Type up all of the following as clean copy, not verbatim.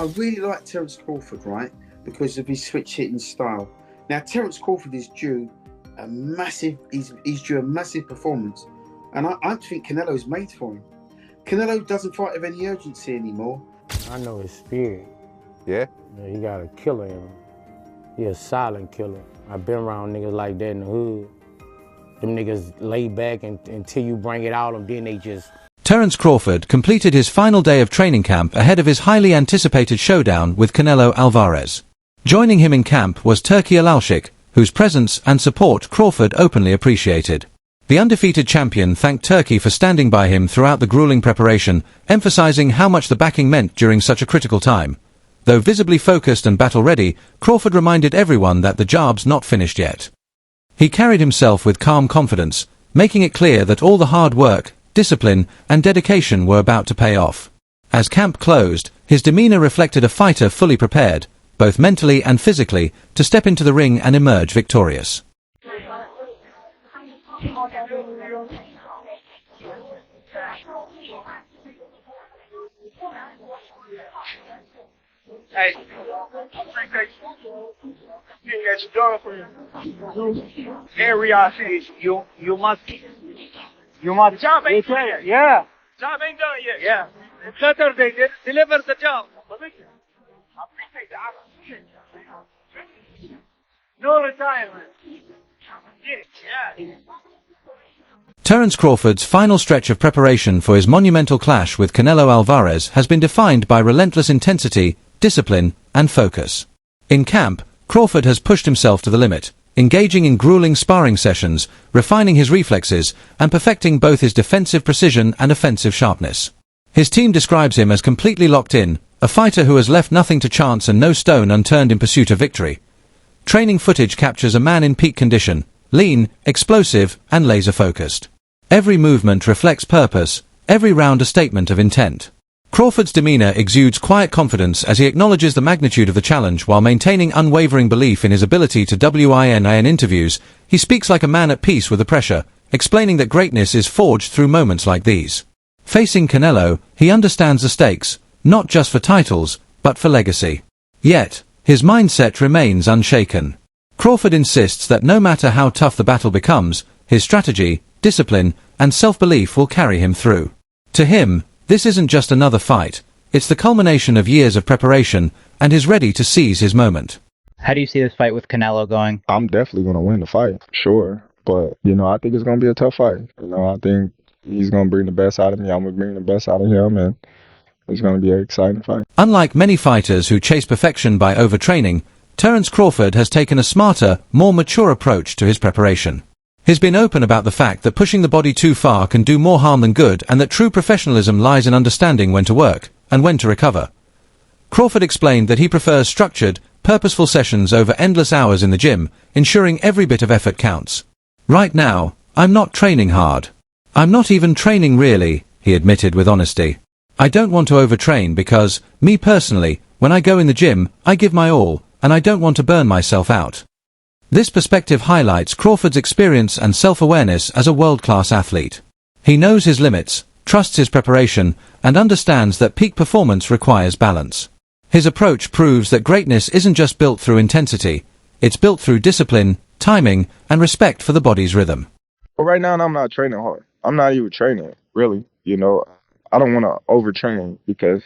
I really like Terence Crawford, right, because of his switch hitting style. Now, Terence Crawford is due a massive, he's due a massive performance, and I think Canelo is made for him. Canelo doesn't fight with any urgency anymore. I know his spirit. Yeah? He got a killer in him. He a silent killer. I've been around niggas like that in the hood. Them niggas lay back until you bring it out, and then they just... Terence Crawford completed his final day of training camp ahead of his highly anticipated showdown with Canelo Alvarez. Joining him in camp was Turkey Alalshik, whose presence and support Crawford openly appreciated. The undefeated champion thanked Turkey for standing by him throughout the grueling preparation, emphasizing how much the backing meant during such a critical time. Though visibly focused and battle-ready, Crawford reminded everyone that the job's not finished yet. He carried himself with calm confidence, making it clear that all the hard work, discipline, and dedication were about to pay off. As camp closed, his demeanor reflected a fighter fully prepared, both mentally and physically, to step into the ring and emerge victorious. Hey, that's done for you. Every I say you must job ain't done yet. Yeah. Job ain't done yet. Yeah. Saturday deliver the job. No retirement. Yeah. Terence Crawford's final stretch of preparation for his monumental clash with Canelo Alvarez has been defined by relentless intensity, discipline, and focus. In camp, Crawford has pushed himself to the limit, engaging in grueling sparring sessions, refining his reflexes, and perfecting both his defensive precision and offensive sharpness. His team describes him as completely locked in, a fighter who has left nothing to chance and no stone unturned in pursuit of victory. Training footage captures a man in peak condition, lean, explosive, and laser-focused. Every movement reflects purpose, every round a statement of intent. Crawford's demeanor exudes quiet confidence as he acknowledges the magnitude of the challenge while maintaining unwavering belief in his ability to win. In interviews, he speaks like a man at peace with the pressure, explaining that greatness is forged through moments like these. Facing Canelo, he understands the stakes, not just for titles, but for legacy. Yet, his mindset remains unshaken. Crawford insists that no matter how tough the battle becomes, his strategy, discipline, and self-belief will carry him through. To him, this isn't just another fight, it's the culmination of years of preparation, and he's ready to seize his moment. How do you see this fight with Canelo going? I'm definitely going to win the fight, sure. But, I think it's going to be a tough fight. I think he's going to bring the best out of me, I'm going to bring the best out of him, and it's going to be an exciting fight. Unlike many fighters who chase perfection by overtraining, Terence Crawford has taken a smarter, more mature approach to his preparation. He's been open about the fact that pushing the body too far can do more harm than good, and that true professionalism lies in understanding when to work, and when to recover. Crawford explained that he prefers structured, purposeful sessions over endless hours in the gym, ensuring every bit of effort counts. Right now, I'm not training hard. I'm not even training really, he admitted with honesty. I don't want to overtrain because, me personally, when I go in the gym, I give my all, and I don't want to burn myself out. This perspective highlights Crawford's experience and self-awareness as a world-class athlete. He knows his limits, trusts his preparation, and understands that peak performance requires balance. His approach proves that greatness isn't just built through intensity, it's built through discipline, timing, and respect for the body's rhythm. But right now, I'm not training hard. I'm not even training, really. I don't want to overtrain because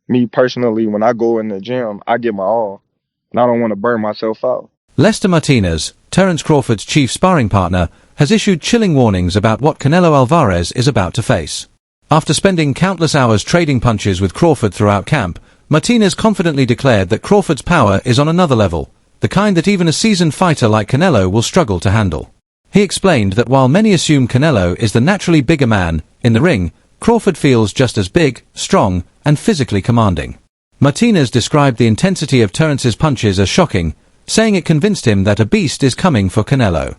me personally, when I go in the gym, I give my all, and I don't want to burn myself out. Lester Martinez, Terence Crawford's chief sparring partner, has issued chilling warnings about what Canelo Alvarez is about to face. After spending countless hours trading punches with Crawford throughout camp, Martinez confidently declared that Crawford's power is on another level, the kind that even a seasoned fighter like Canelo will struggle to handle. He explained that while many assume Canelo is the naturally bigger man, in the ring, Crawford feels just as big, strong, and physically commanding. Martinez described the intensity of Terence's punches as shocking, saying it convinced him that a beast is coming for Canelo.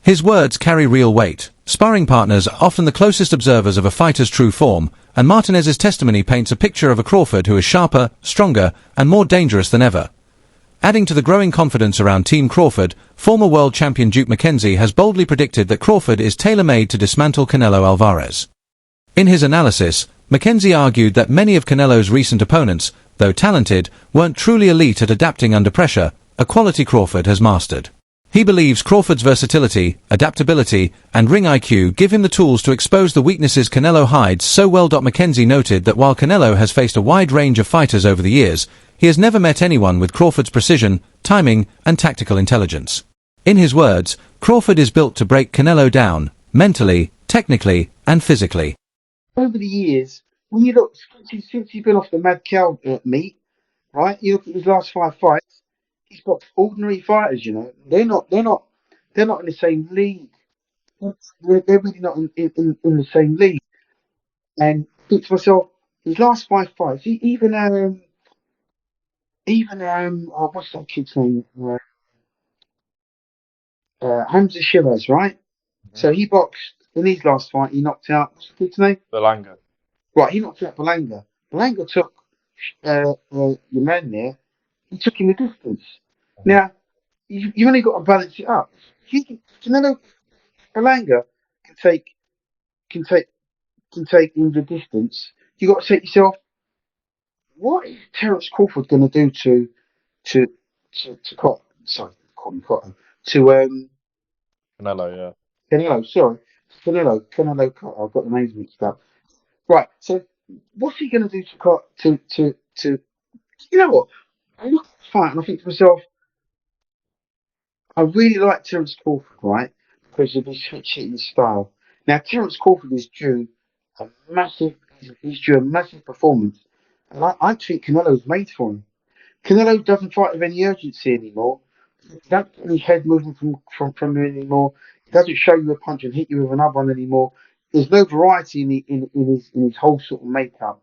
His words carry real weight. Sparring partners are often the closest observers of a fighter's true form, and Martinez's testimony paints a picture of a Crawford who is sharper, stronger, and more dangerous than ever. Adding to the growing confidence around Team Crawford, former world champion Duke McKenzie has boldly predicted that Crawford is tailor-made to dismantle Canelo Alvarez. In his analysis, Mackenzie argued that many of Canelo's recent opponents, though talented, weren't truly elite at adapting under pressure, a quality Crawford has mastered. He believes Crawford's versatility, adaptability, and ring IQ give him the tools to expose the weaknesses Canelo hides so well. Mackenzie noted that while Canelo has faced a wide range of fighters over the years, he has never met anyone with Crawford's precision, timing, and tactical intelligence. In his words, Crawford is built to break Canelo down, mentally, technically, and physically. Over the years, when you look, since he's been off the mad cow meat, right? You look at his last 5 fights, he's got ordinary fighters, you know. They're not in the same league. They're really not in the same league. And I think to myself, his last 5 fights, even oh, what's that kid's name? Hamza Shiraz, right? So he boxed in his last fight. He knocked out, what's the kid's name? Belanga. Right, he knocked out Belanga. Belanga took your man there. He took him the distance. Now you only got to balance it up. Canelo Belanga can take in the distance. You got to say to yourself, what is Terence Crawford going to do to Cotton? Sorry, call him Cotton. To Canelo, yeah. Canelo. Sorry, Canelo. I've got the names mixed up. Right. So, what's he going to do to? You know what? I look at the fight and I think to myself, I really like Terence Crawford, right? Because of his switch hitting style. Now, Terence Crawford is due a massive. He's due a massive performance, and I think Canelo's made for him. Canelo doesn't fight with any urgency anymore. He doesn't get any head moving from him anymore. He doesn't show you a punch and hit you with another one anymore. There's no variety in his whole sort of makeup.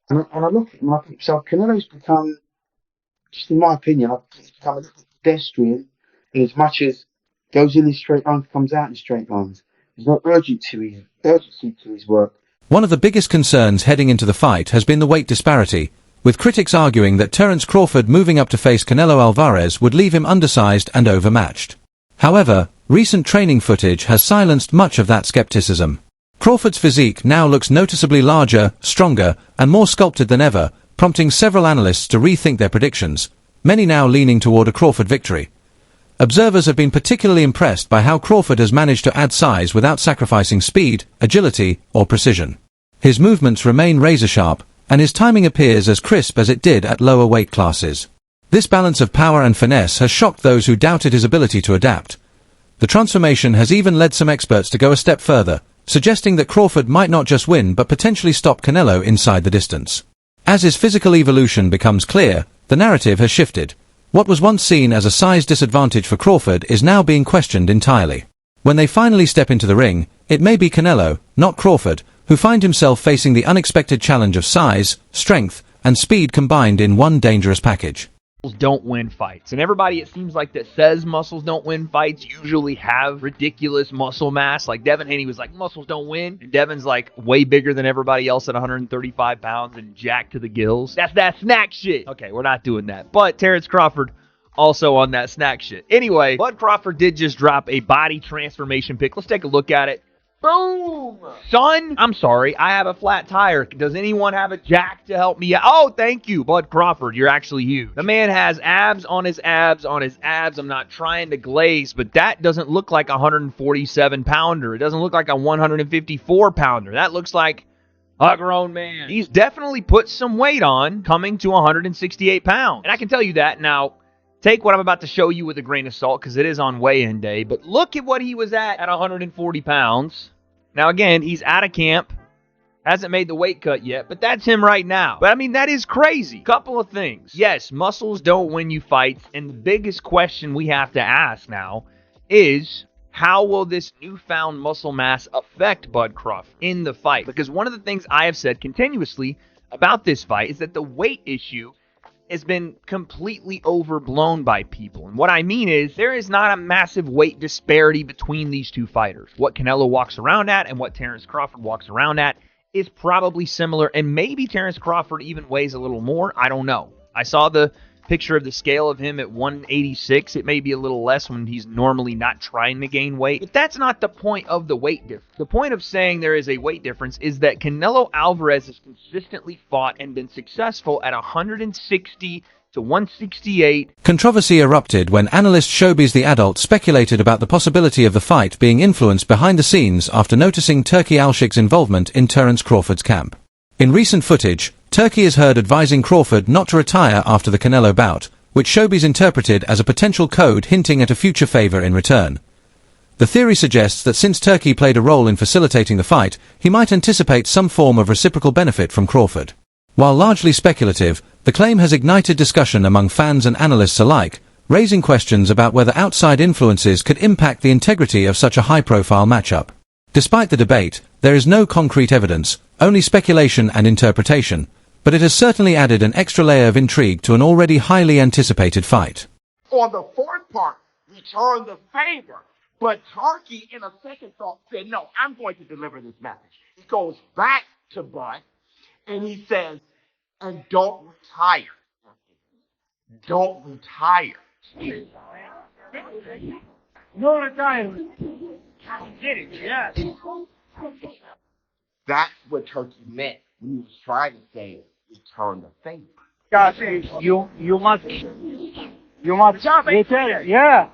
And I look at him and I think to myself, Canelo's become, just in my opinion, he's become a little pedestrian in as much as goes in straight lines, comes out in straight lines. There's no urgency to his work. One of the biggest concerns heading into the fight has been the weight disparity, with critics arguing that Terence Crawford moving up to face Canelo Alvarez would leave him undersized and overmatched. However, recent training footage has silenced much of that skepticism. Crawford's physique now looks noticeably larger, stronger, and more sculpted than ever, prompting several analysts to rethink their predictions, many now leaning toward a Crawford victory. Observers have been particularly impressed by how Crawford has managed to add size without sacrificing speed, agility, or precision. His movements remain razor-sharp, and his timing appears as crisp as it did at lower weight classes. This balance of power and finesse has shocked those who doubted his ability to adapt. The transformation has even led some experts to go a step further, suggesting that Crawford might not just win but potentially stop Canelo inside the distance. As his physical evolution becomes clear, the narrative has shifted. What was once seen as a size disadvantage for Crawford is now being questioned entirely. When they finally step into the ring, it may be Canelo, not Crawford, who find himself facing the unexpected challenge of size, strength, and speed combined in one dangerous package. Don't win fights. And everybody, it seems like, that says muscles don't win fights usually have ridiculous muscle mass. Like Devin Haney was like, muscles don't win. And Devin's like way bigger than everybody else at 135 pounds and jacked to the gills. That's that snack shit. Okay, we're not doing that. But Terence Crawford also on that snack shit. Anyway, Bud Crawford did just drop a body transformation pic. Let's take a look at it. Boom! Son, I'm sorry, I have a flat tire. Does anyone have a jack to help me out? Oh, thank you, Bud Crawford. You're actually huge. The man has abs on his abs on his abs. I'm not trying to glaze, but that doesn't look like a 147-pounder. It doesn't look like a 154-pounder. That looks like a grown man. He's definitely put some weight on, coming to 168 pounds. And I can tell you that. Now, take what I'm about to show you with a grain of salt, because it is on weigh-in day. But look at what he was at 140 pounds. Now, again, he's out of camp. Hasn't made the weight cut yet, but that's him right now. But, I mean, that is crazy. Couple of things. Yes, muscles don't win you fights. And the biggest question we have to ask now is, how will this newfound muscle mass affect Bud Crawford in the fight? Because one of the things I have said continuously about this fight is that the weight issue has been completely overblown by people. And what I mean is, there is not a massive weight disparity between these two fighters. What Canelo walks around at and what Terence Crawford walks around at is probably similar, and maybe Terence Crawford even weighs a little more. I don't know. I saw the picture of the scale of him at 186. It may be a little less when he's normally not trying to gain weight. But that's not the point of the weight difference. The point of saying there is a weight difference is that Canelo Alvarez has consistently fought and been successful at 160 to 168. Controversy erupted when analyst Showbiz the Adult speculated about the possibility of the fight being influenced behind the scenes after noticing Turkey Alalshik's involvement in Terence Crawford's camp. In recent footage, Turkey is heard advising Crawford not to retire after the Canelo bout, which Showbiz interpreted as a potential code hinting at a future favor in return. The theory suggests that since Turkey played a role in facilitating the fight, he might anticipate some form of reciprocal benefit from Crawford. While largely speculative, the claim has ignited discussion among fans and analysts alike, raising questions about whether outside influences could impact the integrity of such a high-profile matchup. Despite the debate, there is no concrete evidence, only speculation and interpretation, but it has certainly added an extra layer of intrigue to an already highly anticipated fight. On the fourth part, return the favor. But Turkey, in a second thought, said, no, I'm going to deliver this message. He goes back to Bud, and he says, and don't retire. Don't retire. No retirement. Get it, yes. That's what Turkey meant when he was trying to say, return the favor. God says you must retire. Yeah.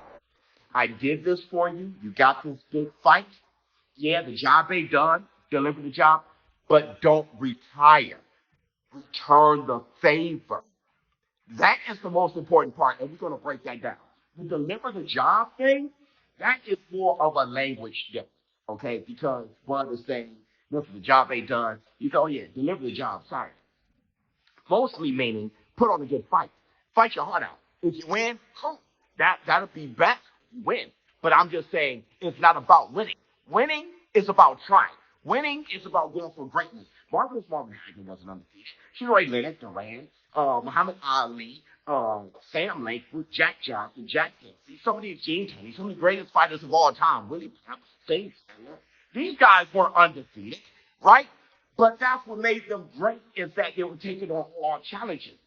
I did this for you. You got this big fight. Yeah, the job ain't done. Deliver the job. But don't retire. Return the favor. That is the most important part, and we're going to break that down. The deliver the job thing, that is more of a language difference, okay? Because one is saying, look, the job ain't done. You go, yeah, deliver the job, sorry. Mostly meaning, put on a good fight. Fight your heart out. If you win, cool. That'll be best. You win. But I'm just saying, it's not about winning. Winning is about trying. Winning is about going for greatness. Marvelous Marvin Hagler wasn't undefeated. She already Leonard Duran, Muhammad Ali, Sam Langford, Jack Johnson, Jack Dempsey, some of these Gene Kennedy, some of the greatest fighters of all time, Willie Pepper, these guys weren't undefeated, right? But that's what made them great is that they were taking on all challenges.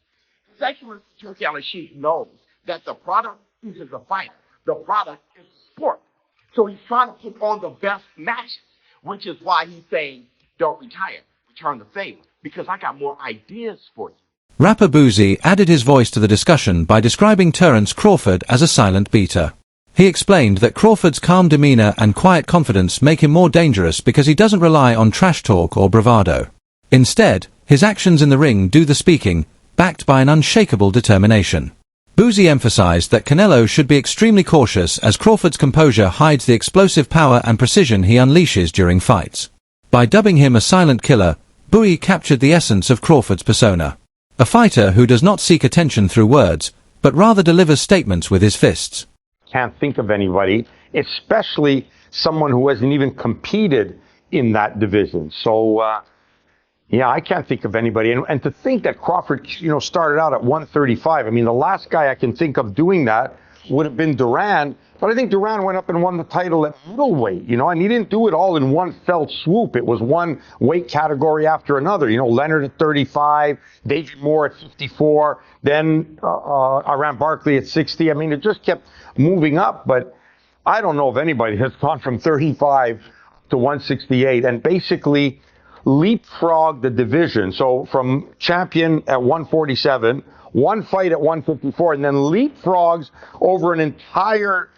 Second, Turkey Alalshik knows that the product isn't the fighter. The product is the sport. So he's trying to put on the best matches, which is why he's saying, don't retire, return the favor, because I got more ideas for you. Rapper Boozy added his voice to the discussion by describing Terence Crawford as a silent beater. He explained that Crawford's calm demeanor and quiet confidence make him more dangerous because he doesn't rely on trash talk or bravado. Instead, his actions in the ring do the speaking, backed by an unshakable determination. Boozy emphasized that Canelo should be extremely cautious as Crawford's composure hides the explosive power and precision he unleashes during fights. By dubbing him a silent killer, Boozy captured the essence of Crawford's persona. A fighter who does not seek attention through words, but rather delivers statements with his fists. Can't think of anybody, especially someone who hasn't even competed in that division. So, yeah, I can't think of anybody. And to think that Crawford, started out at 135. I mean, the last guy I can think of doing that would have been Duran. But I think Duran went up and won the title at middleweight, and he didn't do it all in one fell swoop. It was one weight category after another. Leonard at 35, David Moore at 54, then Iran Barkley at 60. I mean, it just kept moving up. But I don't know if anybody has gone from 35 to 168 and basically leapfrogged the division. So from champion at 147, one fight at 154, and then leapfrogs over an entire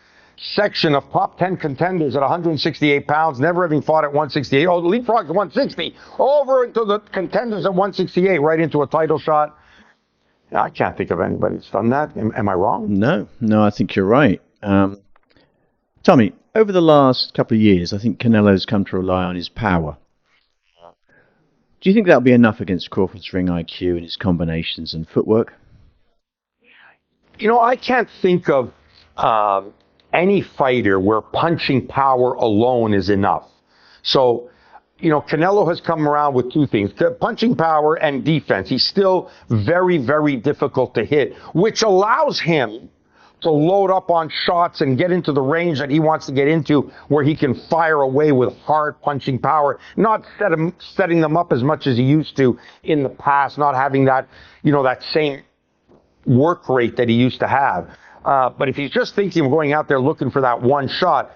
section of top 10 contenders at 168 pounds, never having fought at 168. Oh, the leapfrogs at 160, over into the contenders at 168, right into a title shot. I can't think of anybody that's done that. Am I wrong? No, I think you're right. Tommy, over the last couple of years, I think Canelo's come to rely on his power. Do you think that'll be enough against Crawford's ring IQ and his combinations and footwork? I can't think of any fighter where punching power alone is enough. So, Canelo has come around with two things, punching power and defense. He's still very, very difficult to hit, which allows him to load up on shots and get into the range that he wants to get into where he can fire away with hard punching power, not setting them up as much as he used to in the past, not having that, that same work rate that he used to have. But if he's just thinking of going out there looking for that one shot,